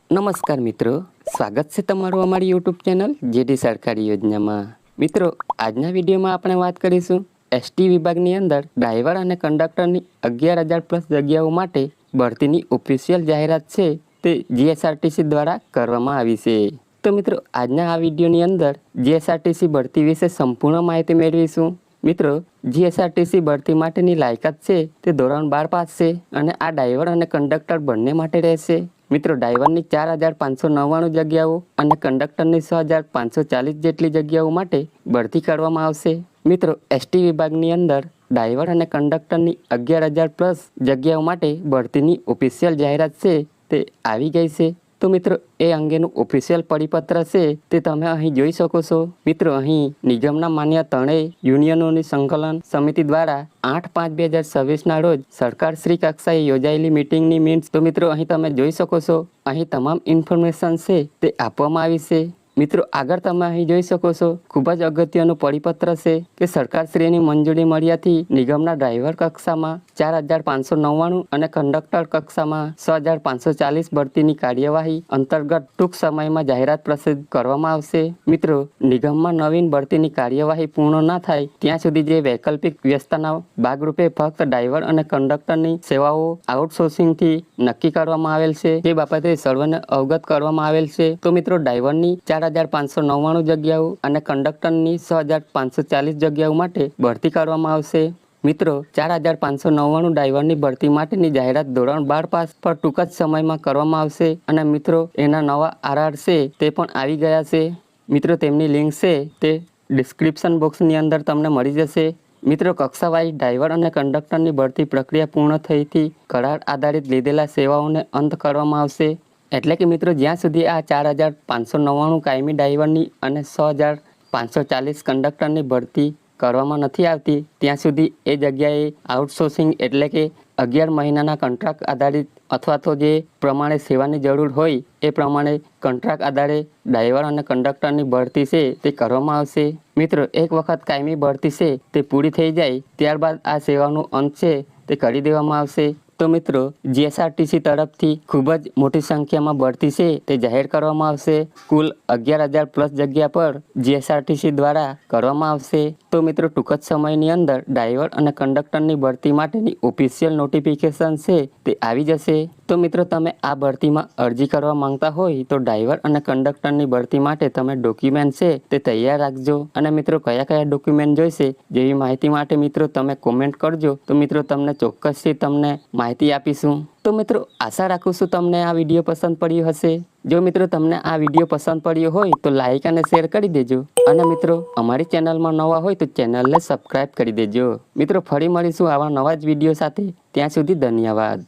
નમસ્કાર મિત્રો, સ્વાગત છે તમારું અમારી યુટ્યુબ ચેનલ જેડી સરકારી યોજનામાં। મિત્રો, આજના વિડીયોમાં આપણે વાત કરીશું એસટી વિભાગની અંદર ડ્રાઈવર અને કંડક્ટરની 11,000 પ્લસ જગ્યાઓ માટે ભરતીની ઓફિશિયલ જાહેરાત છે તે જીએસઆરટીસી દ્વારા કરવામાં આવી છે। તો મિત્રો, આજના આ વિડીયોની અંદર જીએસઆરટીસી ભરતી વિશે સંપૂર્ણ માહિતી મેળવીશું। મિત્રો, જીએસઆરટીસી ભરતી માટેની લાયકાત છે તે ધોરણ 12 પાસ છે અને આ ડ્રાઈવર અને કંડક્ટર બંને માટે રહેશે। મિત્રો, ડ્રાઈવરની 4,599 જગ્યાઓ અને કંડક્ટરની 6,540 જેટલી જગ્યાઓ માટે ભરતી કરવામાં આવશે। મિત્રો, એસટી વિભાગની અંદર ડ્રાઈવર અને કંડક્ટરની 11,000 પ્લસ જગ્યાઓ માટે ભરતીની ઓફિશિયલ જાહેરાત છે તે આવી ગઈ છે। તો મિત્રો, એ અંગેનું ઓફિશિયલ પરિપત્ર છે તે તમે અહીં જોઈ શકો છો। મિત્રો, અહીં નિગમના માન્ય ત્રણેય યુનિયનોની સંકલન સમિતિ દ્વારા 8/5/2026ના રોજ સરકાર શ્રી કક્ષાએ યોજાયેલી મીટિંગની મીન્સ તો મિત્રો અહીં તમે જોઈ શકો છો। અહીં તમામ ઇન્ફોર્મેશન છે તે આપવામાં આવી છે। મિત્રો, આગળ તમે અહીં જોઈ શકો છો ખૂબ જ અગત્યનું પરિપત્ર છે કે સરકારશ્રીની મંજૂરી મળ્યાથી નિગમના ડ્રાઈવર કક્ષામાં 4,599 અને કંડક્ટર કક્ષામાં 6,540 ભરતીની કાર્યવાહી અંતર્ગત ટૂંક સમયમાં જાહેરાત પ્રસિદ્ધ કરવામાં આવશે। મિત્રો, નિગમમાં નવીન ભરતીની કાર્યવાહી પૂર્ણ ના થાય ત્યાં સુધી જે વૈકલ્પિક વ્યવસ્થાના ભાગરૂપે ફક્ત ડ્રાઈવર અને કંડક્ટરની સેવાઓ આઉટસોર્સિંગથી નક્કી કરવામાં આવેલ છે તે બાબતે સર્વેને અવગત કરવામાં આવેલ છે। તો મિત્રો, ડ્રાઈવરની 4,599 જગ્યાઓ અને કંડક્ટરની 6,540 જગ્યાઓ માટે ભરતી કરવામાં આવશે। મિત્રો, 4,599 ડ્રાઈવરની ભરતી માટેની જાહેરાત ધોરણ 12 પાસ પર ટૂંક જ સમયમાં કરવામાં આવશે અને મિત્રો એના નવા આરઆર છે તે પણ આવી ગયા છે। મિત્રો, તેમની લિંક છે તે ડિસ્ક્રિપ્શન બોક્સની અંદર તમને મળી જશે। મિત્રો, કક્ષાવાઇઝ ડ્રાઈવર અને કંડક્ટરની ભરતી પ્રક્રિયા પૂર્ણ થઈથી કરાર આધારિત લીધેલા સેવાઓને અંત કરવામાં આવશે। એટલે કે મિત્રો, જ્યાં સુધી આ 4,599 કાયમી ડ્રાઈવરની અને 6,540 કંડક્ટરની ભરતી કરવામાં નથી આવતી ત્યાં સુધી એ જગ્યાએ આઉટસોર્સિંગ એટલે કે 11 મહિનાના કોન્ટ્રાક્ટ આધારિત અથવા તો જે પ્રમાણે સેવાની જરૂર હોય એ પ્રમાણે કોન્ટ્રાક્ટ આધારે ડ્રાઈવર અને કંડક્ટરની ભરતી છે તે કરવામાં આવશે। મિત્રો, એક વખત કાયમી ભરતી છે તે પૂરી થઈ જાય ત્યારબાદ આ સેવાનો અંત છે તે કરી દેવામાં આવશે। તો મિત્રો, જીએસઆરટીસી તરફથી ખૂબ જ મોટી સંખ્યામાં ભરતી છે તે જાહેર કરવામાં આવશે। કુલ 11,000 પ્લસ જગ્યા પર જીએસઆરટીસી દ્વારા કરવામાં આવશે। તો મિત્રો, ટૂંક જ સમયની અંદર ડ્રાઈવર અને કંડક્ટરની ભરતી માટેની ઓફિશિયલ નોટિફિકેશન છે તે આવી જશે। તો મિત્રો, તમે આ ભરતીમાં અરજી કરવા માંગતા હોય તો ડ્રાઈવર અને કંડક્ટરની ભરતી માટે તમે ડોક્યુમેન્ટ છે તે તૈયાર રાખજો અને મિત્રો કયા કયા ડોક્યુમેન્ટ જોઈશે જેવી માહિતી માટે મિત્રો તમે કોમેન્ટ કરજો તો મિત્રો તમને ચોક્કસથી તમને માહિતી આપીશું। તો મિત્રો, આશા રાખું છું તમને આ વિડીયો પસંદ પડ્યો હશે। જો મિત્રો તમને આ વિડીયો પસંદ પડ્યો હોય તો લાઈક અને શેર કરી દેજો અને મિત્રો અમારી ચેનલમાં નવા હોય તો ચેનલને સબસ્ક્રાઈબ કરી દેજો। મિત્રો, ફરી મળીશું આવા નવા જ વિડીયો સાથે, ત્યાં સુધી ધન્યવાદ।